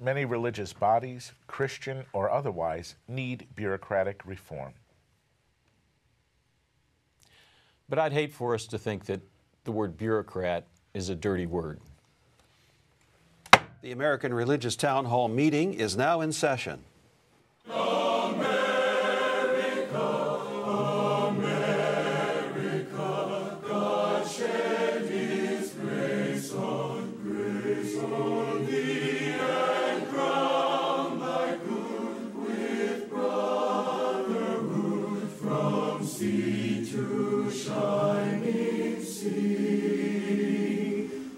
Many religious bodies, Christian or otherwise, need bureaucratic reform. But I'd hate for us to think that the word bureaucrat is a dirty word. The American Religious Town Hall meeting is now in session.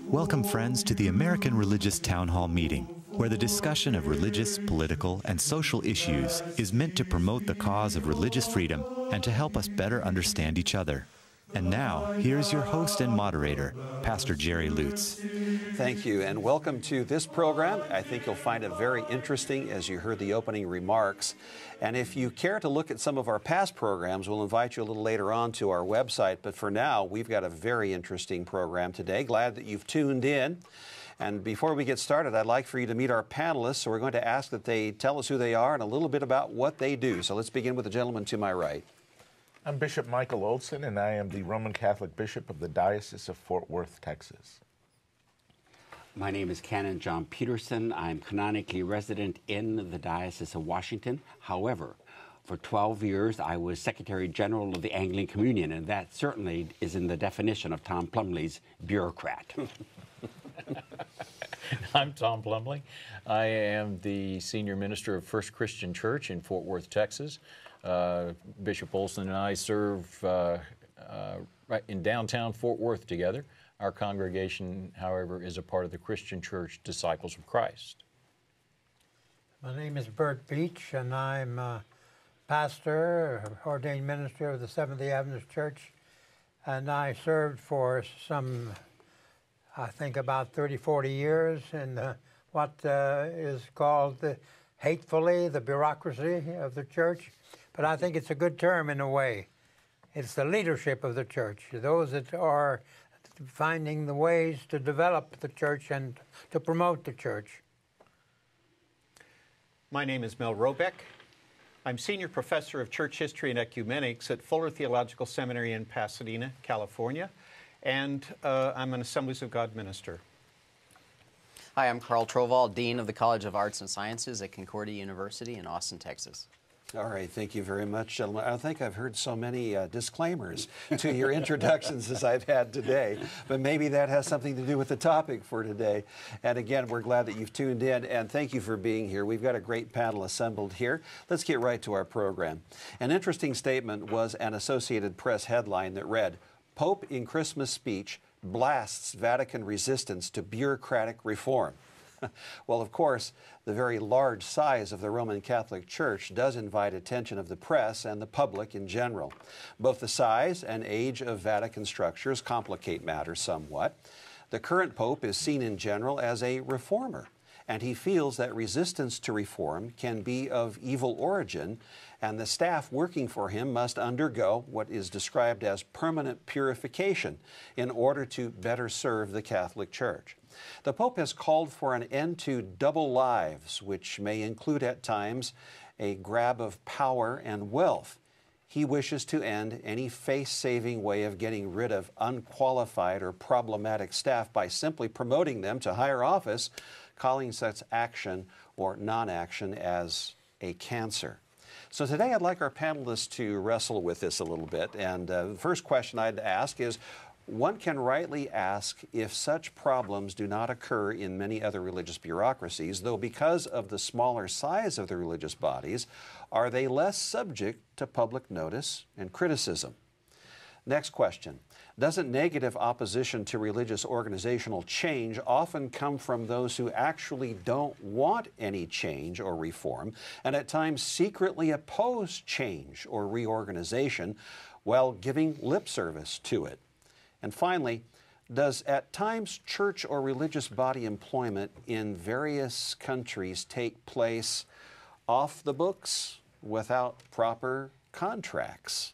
Welcome, friends, to the American Religious Town Hall meeting, where the discussion of religious, political, and social issues is meant to promote the cause of religious freedom and to help us better understand each other. And now, here's your host and moderator, Pastor Jerry Lutz. Thank you, and welcome to this program. I think you'll find it very interesting as you heard the opening remarks. And if you care to look at some of our past programs, we'll invite you a little later on to our website. But for now, we've got a very interesting program today. Glad that you've tuned in. And before we get started, I'd like for you to meet our panelists. So we're going to ask that they tell us who they are and a little bit about what they do. So let's begin with the gentleman to my right. I'm Bishop Michael Olson, and I am the Roman Catholic Bishop of the Diocese of Fort Worth, Texas. My name is Canon John Peterson. I'm canonically resident in the Diocese of Washington. However, for 12 years, I was Secretary General of the Anglican Communion, and that certainly is in the definition of Tom Plumley's bureaucrat. I'm Tom Plumley. I am the Senior Minister of First Christian Church in Fort Worth, Texas. Bishop Olson and I serve right in downtown Fort Worth together. Our congregation, however, is a part of the Christian Church Disciples of Christ. My name is Bert Beach, and I'm a pastor, ordained minister of the Seventh-day Adventist Church, and I served for some, I think, about 30, 40 years in what is called hatefully the bureaucracy of the church. But I think it's a good term in a way. It's the leadership of the church, those that are finding the ways to develop the church and to promote the church. My name is Mel Robeck. I'm Senior Professor of Church History and Ecumenics at Fuller Theological Seminary in Pasadena, California, and I'm an Assemblies of God minister. Hi, I'm Carl Trovall, Dean of the College of Arts and Sciences at Concordia University in Austin, Texas. All right, thank you very much, gentlemen. I don't think I've heard so many disclaimers to your introductions as I've had today, but maybe that has something to do with the topic for today. And again, we're glad that you've tuned in, and thank you for being here. We've got a great panel assembled here. Let's get right to our program. An interesting statement was an Associated Press headline that read, "Pope in Christmas speech blasts Vatican resistance to bureaucratic reform." Well, of course, the very large size of the Roman Catholic Church does invite attention of the press and the public in general. Both the size and age of Vatican structures complicate matters somewhat. The current pope is seen in general as a reformer, and he feels that resistance to reform can be of evil origin, and the staff working for him must undergo what is described as permanent purification in order to better serve the Catholic Church. The Pope has called for an end to double lives, which may include at times a grab of power and wealth. He wishes to end any face-saving way of getting rid of unqualified or problematic staff by simply promoting them to higher office, calling such action or non-action as a cancer. So today I'd like our panelists to wrestle with this a little bit. And the first question I'd ask is, one can rightly ask if such problems do not occur in many other religious bureaucracies, though because of the smaller size of the religious bodies, are they less subject to public notice and criticism? Next question. Doesn't negative opposition to religious organizational change often come from those who actually don't want any change or reform, and at times secretly oppose change or reorganization while giving lip service to it? And finally, does at times church or religious body employment in various countries take place off the books without proper contracts?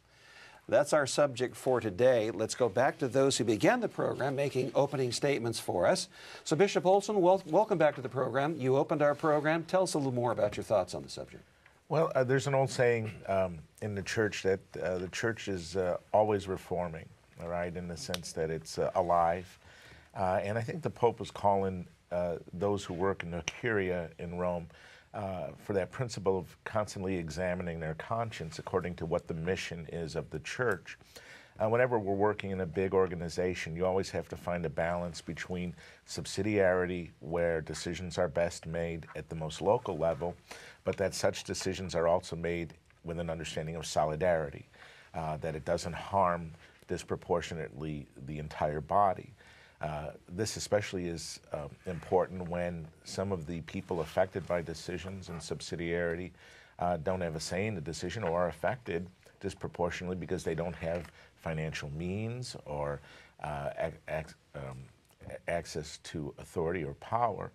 That's our subject for today. Let's go back to those who began the program making opening statements for us. So Bishop Olson, welcome back to the program. You opened our program. Tell us a little more about your thoughts on the subject. Well, there's an old saying in the church that the church is always reforming, all right, in the sense that it's alive. And I think the Pope was calling those who work in the Curia in Rome for that principle of constantly examining their conscience according to what the mission is of the church. Whenever we're working in a big organization, you always have to find a balance between subsidiarity, where decisions are best made at the most local level, but that such decisions are also made with an understanding of solidarity, that it doesn't harm disproportionately the entire body. This especially is important when some of the people affected by decisions and subsidiarity don't have a say in the decision or are affected disproportionately because they don't have financial means or access to authority or power.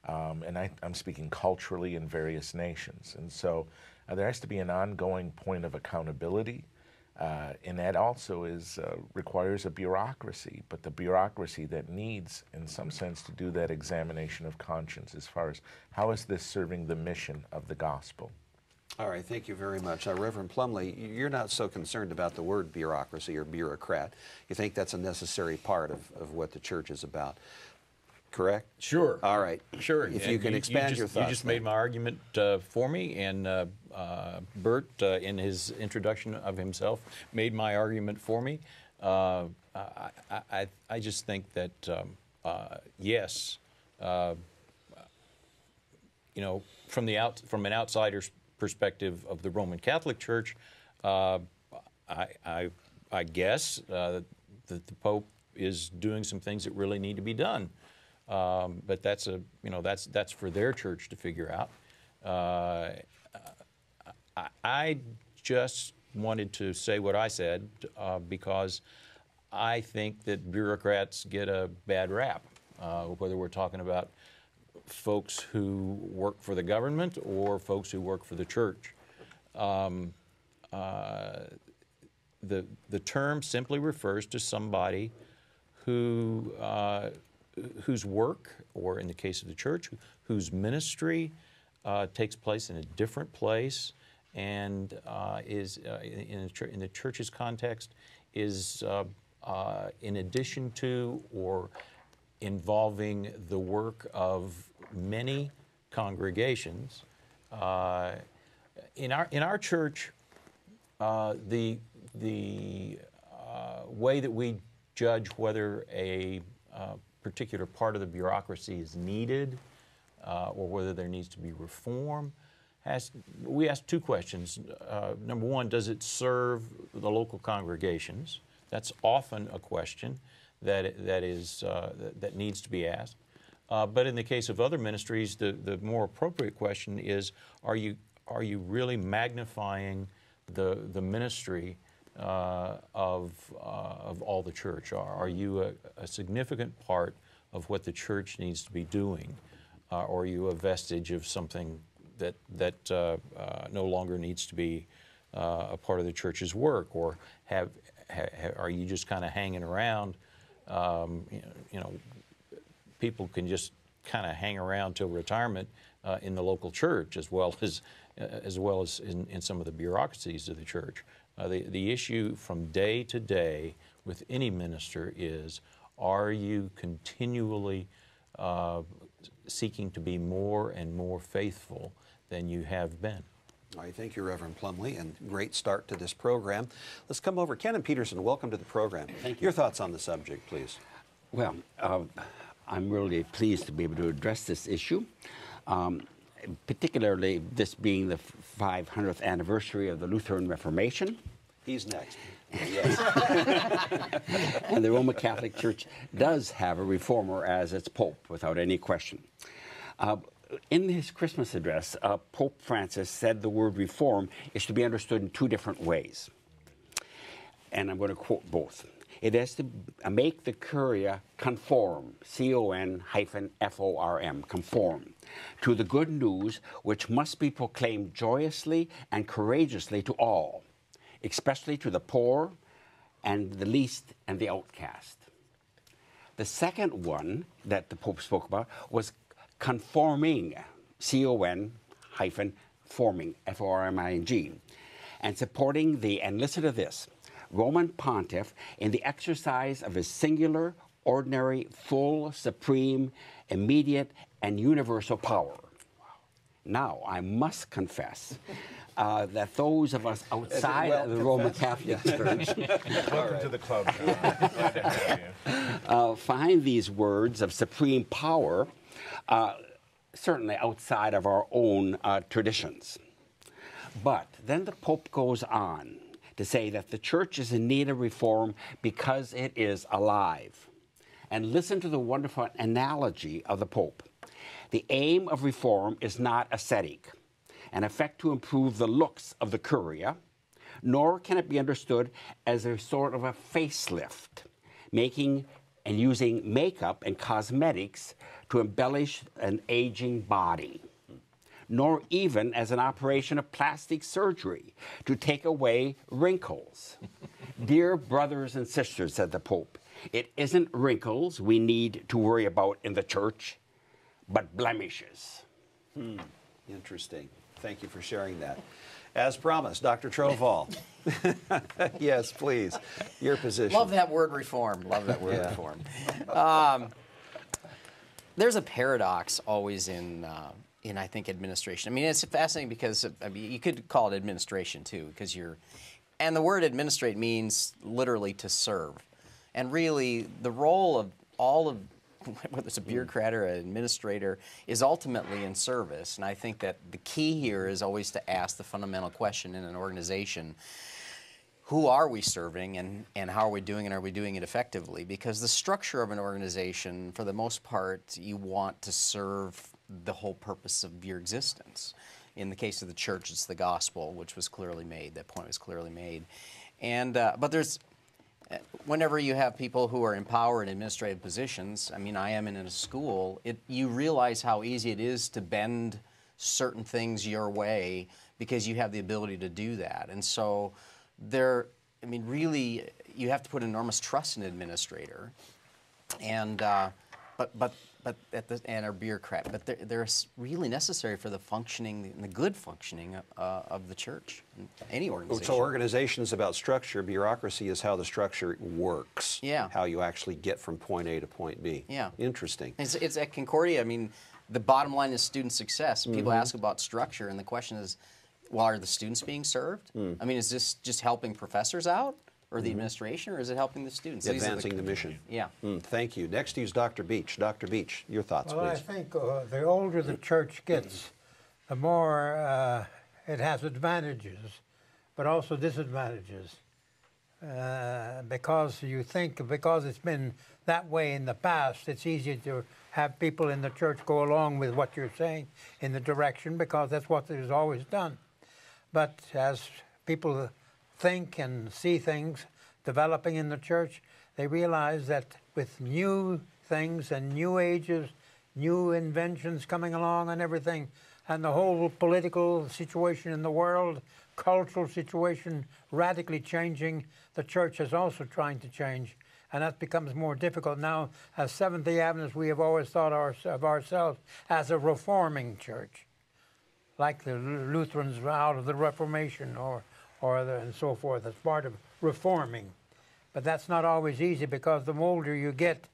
And I'm speaking culturally in various nations. And so there has to be an ongoing point of accountability. And that also requires a bureaucracy, but the bureaucracy that needs, in some sense, to do that examination of conscience as far as how is this serving the mission of the gospel. All right, thank you very much. Reverend Plumley, you're not so concerned about the word bureaucracy or bureaucrat. You think that's a necessary part of what the church is about, correct? Sure. All right. Sure. If you can expand your thoughts. You just made my argument for me, and Bert, in his introduction of himself, made my argument for me. I just think that, yes, from an outsider's perspective of the Roman Catholic Church, I guess that the Pope is doing some things that really need to be done. But that's for their church to figure out. I just wanted to say what I said because I think that bureaucrats get a bad rap, whether we're talking about folks who work for the government or folks who work for the church. The term simply refers to somebody whose work, or in the case of the church, whose ministry takes place in a different place and is, in the church's context, is in addition to or involving the work of many congregations. In our church, the way that we judge whether a particular part of the bureaucracy is needed or whether there needs to be reform, we ask two questions. Number one, does it serve the local congregations? That's often a question that needs to be asked. But in the case of other ministries, the more appropriate question is, are you really magnifying the ministry of all the church? Are you a significant part of what the church needs to be doing? Or are you a vestige of something that no longer needs to be a part of the church's work? Or are you just kind of hanging around? People can just kind of hang around till retirement in the local church, as well as in some of the bureaucracies of the church. The issue from day to day with any minister is, are you continually seeking to be more and more faithful than you have been? All right, thank you, Reverend Plumley, and great start to this program. Let's come over. Ken and Peterson, welcome to the program. Thank you. Your thoughts on the subject, please. Well, I'm really pleased to be able to address this issue, particularly this being the 500th anniversary of the Lutheran Reformation. He's next. Yes. And the Roman Catholic Church does have a reformer as its Pope, without any question. In his Christmas address, Pope Francis said the word reform is to be understood in two different ways. And I'm going to quote both. It has to make the Curia conform, C-O-N-F-O-R-M, conform, to the good news which must be proclaimed joyously and courageously to all, especially to the poor and the least and the outcast. The second one that the Pope spoke about was conforming, C-O-N hyphen forming, F-O-R-M-I-N-G, and supporting the, and listen to this, Roman pontiff in the exercise of his singular, ordinary, full, supreme, immediate, and universal power. Now, I must confess that those of us outside of the Roman Catholic Church Welcome to the club, John. Glad to have you. find these words of supreme power certainly outside of our own traditions. But then the Pope goes on to say that the Church is in need of reform because it is alive. And listen to the wonderful analogy of the Pope. The aim of reform is not ascetic, an effect to improve the looks of the curia, nor can it be understood as a sort of a facelift, making and using makeup and cosmetics to embellish an aging body, nor even as an operation of plastic surgery to take away wrinkles. Dear brothers and sisters, said the Pope, it isn't wrinkles we need to worry about in the Church, but blemishes. Interesting. Thank you for sharing that. As promised, Dr. Troval. Yes, please. Your position. Love that word reform. Love that word reform. There's a paradox always in I think administration. I mean, it's fascinating because you could call it administration too, because and the word administrate means literally to serve, and really the role of all of whether it's a bureaucrat or an administrator, is ultimately in service. And I think that the key here is always to ask the fundamental question in an organization, who are we serving and how are we doing it, and are we doing it effectively? Because the structure of an organization, for the most part, you want to serve the whole purpose of your existence. In the case of the Church, it's the gospel, which was clearly made. That point was clearly made. And but there's whenever you have people who are in power in administrative positions, I mean, I am in a school, you realize how easy it is to bend certain things your way because you have the ability to do that. And so really, you have to put enormous trust in an administrator, and and our bureaucrat. But they're really necessary for the functioning, the good functioning of the Church, any organization. So organization is about structure. Bureaucracy is how the structure works. Yeah. How you actually get from point A to point B. Yeah. Interesting. It's at Concordia. I mean, the bottom line is student success. People ask about structure, and the question is, well, are the students being served? I mean, is this just helping professors out, or the administration, or is it helping the students? Advancing the mission. Yeah. Thank you. Next is Dr. Beach. Dr. Beach, your thoughts, Well, please. I think the older the church gets, the more it has advantages, but also disadvantages. Because it's been that way in the past, it's easy to have people in the church go along with what you're saying in the direction, because that's what is always done. But as people think and see things developing in the church, they realize that with new things and new ages, new inventions coming along and everything, and the whole political situation in the world, cultural situation radically changing, the church is also trying to change. And that becomes more difficult now. As Seventh-day Adventists, we have always thought of ourselves as a reforming church, like the Lutherans out of the Reformation and so forth, as part of reforming. But that's not always easy, because the older you get,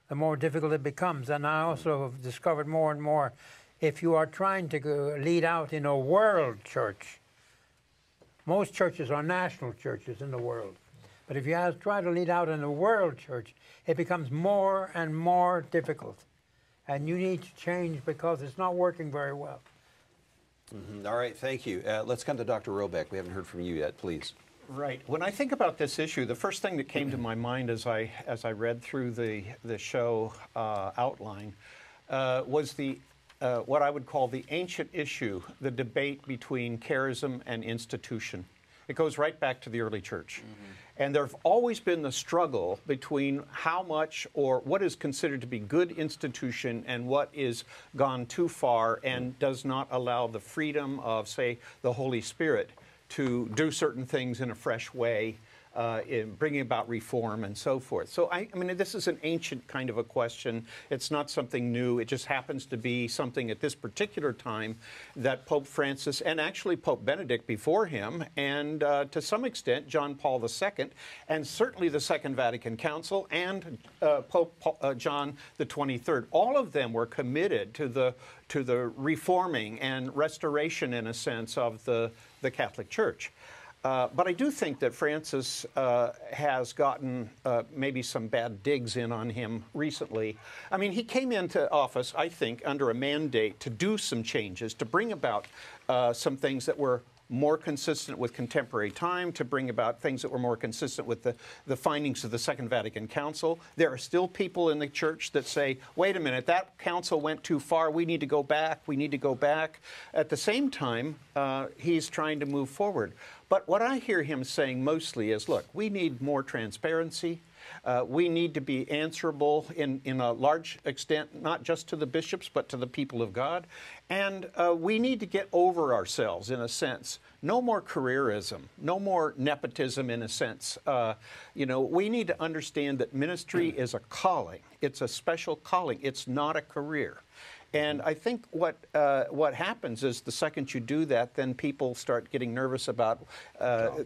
the more difficult it becomes. And I also have discovered more and more, if you are trying to lead out in a world church, most churches are national churches in the world. But if you try to lead out in a world church, it becomes more and more difficult. And you need to change because it's not working very well. All right, thank you. Let's come to Dr. Robeck. We haven't heard from you yet, please. Right. When I think about this issue, the first thing that came to my mind as I read through the show outline was what I would call the ancient issue, the debate between charism and institution. It goes right back to the early church. And there have always been the struggle between how much or what is considered to be good institution and what is gone too far and does not allow the freedom of, say, the Holy Spirit to do certain things in a fresh way in bringing about reform and so forth. So I mean, this is an ancient kind of a question. It's not something new. It just happens to be something at this particular time that Pope Francis and actually Pope Benedict before him, and to some extent John Paul II, and certainly the Second Vatican Council and Pope John the 23rd, all of them were committed to the reforming and restoration, in a sense, of the Catholic Church. But I do think that Francis has gotten maybe some bad digs in on him recently. I mean, he came into office, I think, under a mandate to do some changes, to bring about some things that were more consistent with contemporary time, to bring about things that were more consistent with the findings of the Second Vatican Council. There are still people in the church that say, wait a minute, that council went too far, we need to go back, we need to go back. At the same time, he's trying to move forward. But what I hear him saying mostly is, look, we need more transparency. We need to be answerable in a large extent, not just to the bishops, but to the people of God. And we need to get over ourselves, in a sense. No more careerism, no more nepotism, in a sense. You know, we need to understand that ministry is a calling. It's a special calling. It's not a career. And I think what happens is the second you do that, then people start getting nervous about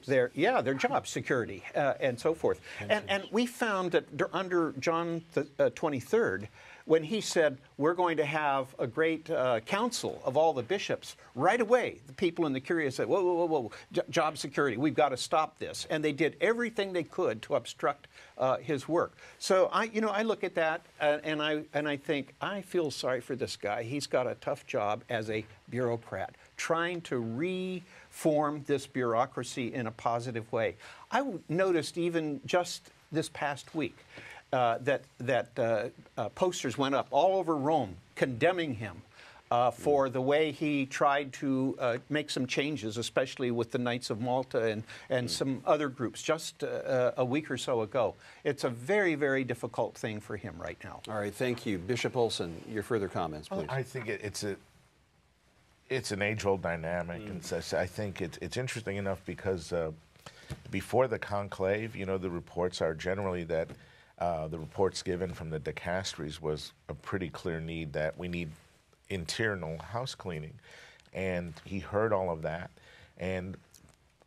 their job security and so forth. And we found that under John the 23rd, when he said, we're going to have a great council of all the bishops, right away, the people in the Curia said, whoa, whoa, whoa, whoa, job security, we've got to stop this. And they did everything they could to obstruct his work. So I look at that and I think, I feel sorry for this guy. He's got a tough job as a bureaucrat, trying to reform this bureaucracy in a positive way. I noticed even just this past week, that posters went up all over Rome condemning him for the way he tried to make some changes, especially with the Knights of Malta and some other groups just a week or so ago. It's a very, very difficult thing for him right now. All right, thank you. Bishop Olson, your further comments, please. I think it's an age-old dynamic, and so I think it's interesting enough because before the conclave, you know, the reports are generally that the reports given from the dicasteries was a pretty clear need that we need internal house cleaning. And he heard all of that. And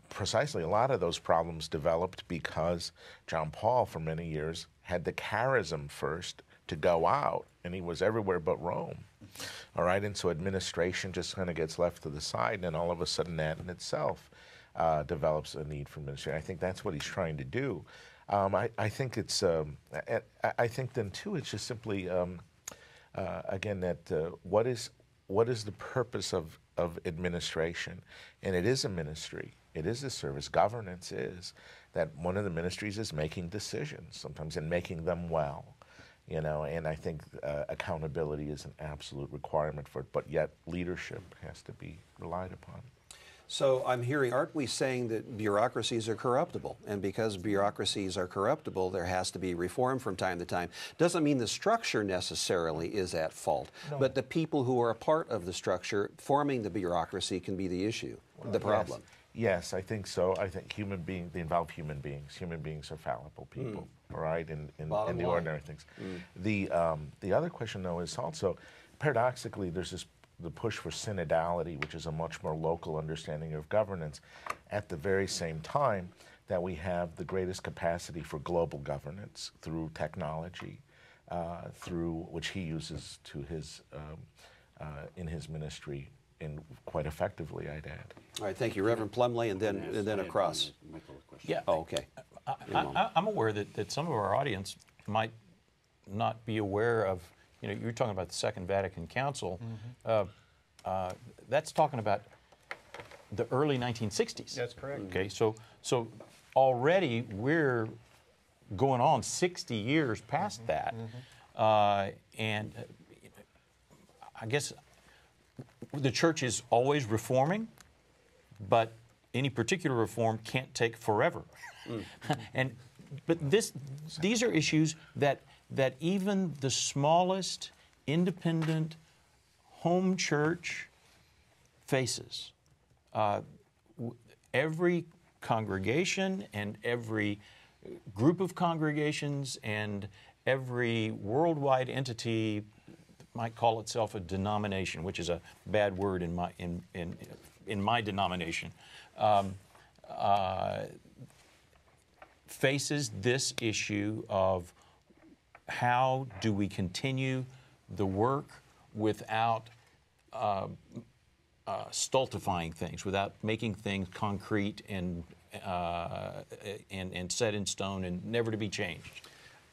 precisely a lot of those problems developed because John Paul, for many years, had the charism first to go out, and he was everywhere but Rome. All right, and so administration just kind of gets left to the side, and then all of a sudden that in itself develops a need for ministry. I think that's what he's trying to do. I think it's. I think then too, it's just simply again that what is the purpose of administration, and it is a ministry. It is a service. Governance is that one of the ministries is making decisions sometimes and making them well, you know. And I think accountability is an absolute requirement for it. But yet leadership has to be relied upon. So I'm hearing, aren't we saying that bureaucracies are corruptible? And because bureaucracies are corruptible, there has to be reform from time to time. Doesn't mean the structure necessarily is at fault, no. But the people who are a part of the structure forming the bureaucracy can be the issue, the problem. Yes, I think so. I think they involve human beings. Human beings are fallible people, right, in the ordinary things. The other question, though, is also, paradoxically, there's the push for synodality, which is a much more local understanding of governance, at the very same time that we have the greatest capacity for global governance through technology, through which he uses to his in his ministry quite effectively, I'd add. All right, thank you, Reverend Plumley, and then across. Yeah. Oh, okay. I'm aware that some of our audience might not be aware of. You know, you're talking about the Second Vatican Council. That's talking about the early 1960s. That's correct. Okay, so already we're going on 60 years past that, and I guess the church is always reforming, but any particular reform can't take forever. But these are issues that even the smallest independent home church faces. Every congregation and every group of congregations and every worldwide entity might call itself a denomination, which is a bad word in my denomination, faces this issue of how do we continue the work without stultifying things, without making things concrete and set in stone and never to be changed.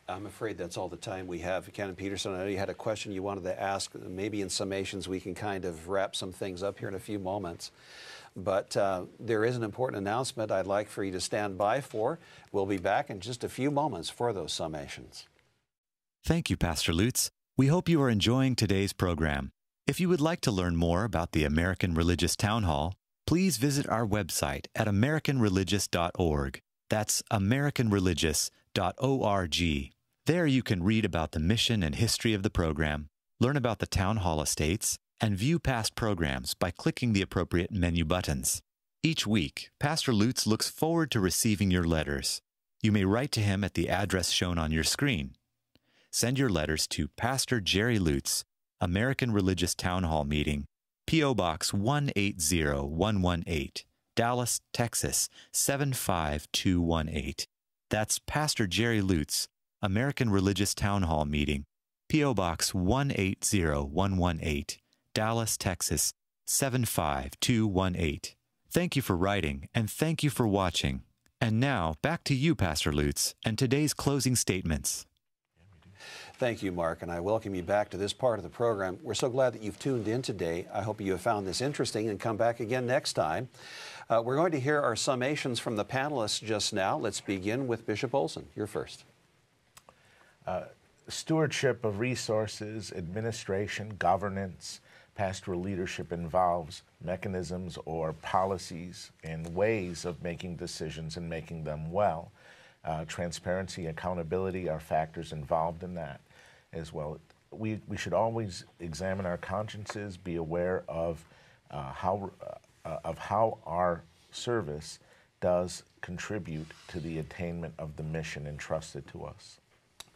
I'm afraid that's all the time we have. Canon Peterson, I know you had a question you wanted to ask. Maybe in summations we can kind of wrap some things up here in a few moments. But there is an important announcement I'd like for you to stand by for. We'll be back in just a few moments for those summations. Thank you, Pastor Lutz. We hope you are enjoying today's program. If you would like to learn more about the American Religious Town Hall, please visit our website at americanreligious.org. That's americanreligious.org. There you can read about the mission and history of the program, learn about the Town Hall estates, and view past programs by clicking the appropriate menu buttons. Each week, Pastor Lutz looks forward to receiving your letters. You may write to him at the address shown on your screen. Send your letters to Pastor Jerry Lutz, American Religious Town Hall Meeting, P.O. Box 180118, Dallas, Texas 75218. That's Pastor Jerry Lutz, American Religious Town Hall Meeting, P.O. Box 180118, Dallas, Texas 75218. Thank you for writing, and thank you for watching. And now, back to you, Pastor Lutz, and today's closing statements. Thank you, Mark, and I welcome you back to this part of the program. We're so glad that you've tuned in today. I hope you have found this interesting and come back again next time. We're going to hear our summations from the panelists just now. Let's begin with Bishop Olson. You're first. Stewardship of resources, administration, governance, pastoral leadership involves mechanisms or policies and ways of making decisions and making them well. Transparency, accountability are factors involved in that as well. We should always examine our consciences, be aware of how our service does contribute to the attainment of the mission entrusted to us.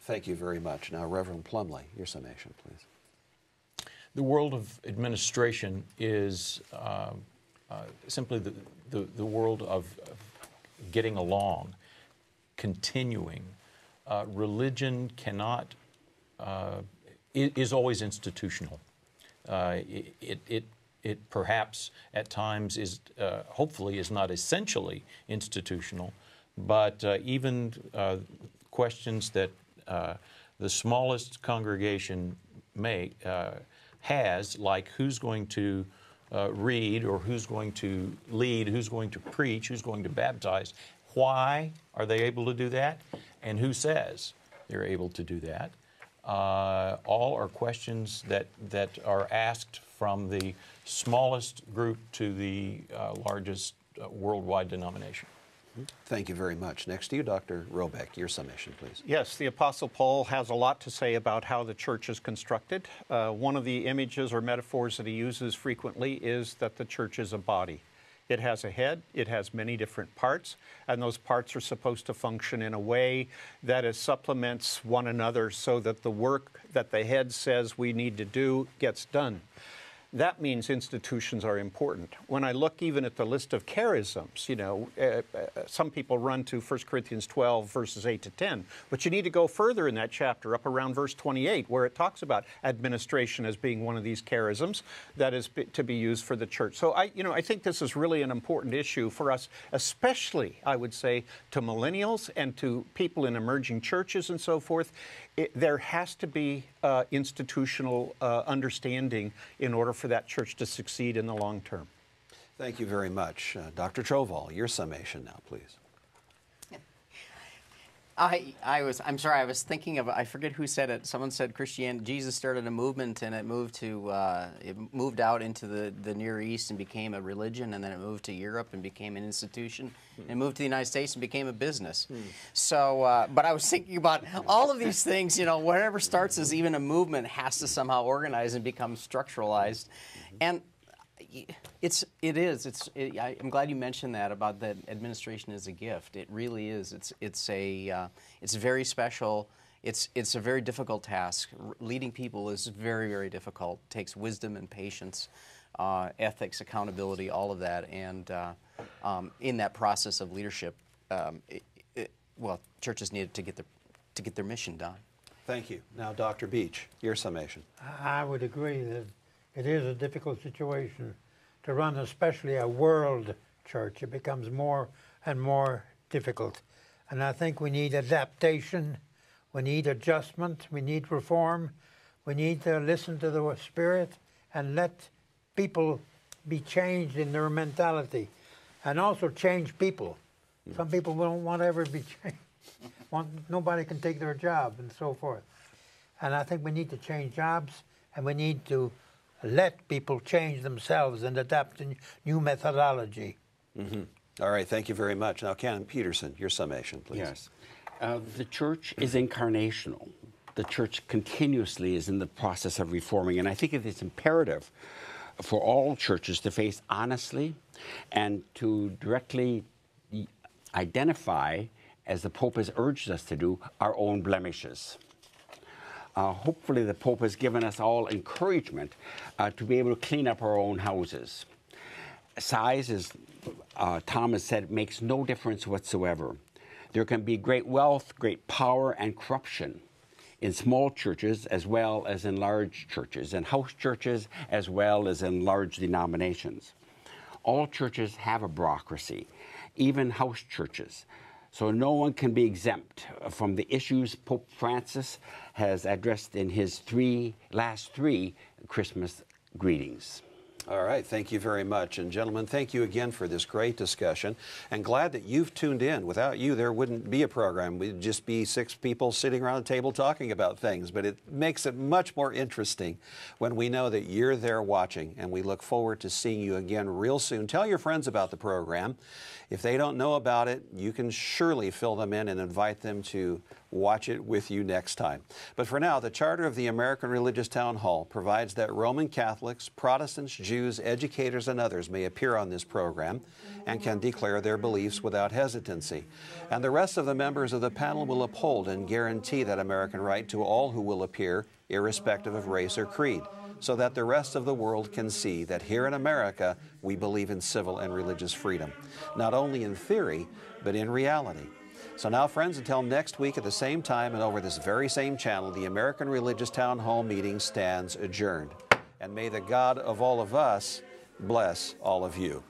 Thank you very much. Now, Reverend Plumley, your summation, please. The world of administration is simply the world of getting along, continuing. Religion cannot, is always institutional. It perhaps at times is, hopefully is not essentially institutional, but even questions that the smallest congregation has, like who's going to read or who's going to lead, who's going to preach, who's going to baptize. Why are they able to do that? And who says they're able to do that? All are questions that are asked from the smallest group to the largest worldwide denomination. Thank you very much. Next to you, Dr. Robeck, your summation, please. Yes, the Apostle Paul has a lot to say about how the church is constructed. One of the images or metaphors that he uses frequently is that the church is a body. It has a head, it has many different parts, and those parts are supposed to function in a way that it supplements one another so that the work that the head says we need to do gets done. That means institutions are important. When I look even at the list of charisms, you know, some people run to 1 Corinthians 12, verses 8 to 10, but you need to go further in that chapter, up around verse 28, where it talks about administration as being one of these charisms that is to be used for the church. So I think this is really an important issue for us, especially, I would say, to millennials and to people in emerging churches and so forth. There has to be institutional understanding in order for that church to succeed in the long term. Thank you very much. Dr. Troval, your summation now, please. I'm sorry, I was thinking of, I forget who said it. Someone said Jesus started a movement and it moved out into the Near East and became a religion, and then it moved to Europe and became an institution, and moved to the United States and became a business. So, but I was thinking about all of these things, you know, whatever starts as even a movement has to somehow organize and become structuralized. And I'm glad you mentioned that about that administration is a gift. It really is. It's very special. It's a very difficult task. Leading people is very, very difficult. It takes wisdom and patience, ethics, accountability, all of that. And in that process of leadership, churches need to get their mission done. Thank you. Now, Dr. Beach, your summation. I would agree that it is a difficult situation to run, especially a world church. It becomes more and more difficult. And I think we need adaptation, we need adjustment, we need reform, we need to listen to the Spirit and let people be changed in their mentality, and also change people. Some people don't want to ever be changed. Nobody can take their job and so forth. And I think we need to change jobs, and we need to let people change themselves and adapt to new methodology. Mm-hmm. All right, thank you very much. Now, Ken Peterson, your summation, please. Yes. The church is incarnational. The church continuously is in the process of reforming, and I think it is imperative for all churches to face honestly and to directly identify, as the Pope has urged us to do, our own blemishes. Hopefully the Pope has given us all encouragement to be able to clean up our own houses. Size, as Tom has said, makes no difference whatsoever. There can be great wealth, great power, and corruption in small churches as well as in large churches, and house churches as well as in large denominations. All churches have a bureaucracy, even house churches. So no one can be exempt from the issues Pope Francis has addressed in his last three Christmas greetings. All right, thank you very much. And gentlemen, thank you again for this great discussion. And glad that you've tuned in. Without you, there wouldn't be a program. We'd just be 6 people sitting around a table talking about things. But it makes it much more interesting when we know that you're there watching. And we look forward to seeing you again real soon. Tell your friends about the program. If they don't know about it, you can surely fill them in and invite them to watch it with you next time. But for now, the Charter of the American Religious Town Hall provides that Roman Catholics, Protestants, Jews, educators, and others may appear on this program and can declare their beliefs without hesitancy. And the rest of the members of the panel will uphold and guarantee that American right to all who will appear, irrespective of race or creed, so that the rest of the world can see that here in America, we believe in civil and religious freedom, not only in theory, but in reality. So now, friends, until next week at the same time and over this very same channel, the American Religious Town Hall meeting stands adjourned. And may the God of all of us bless all of you.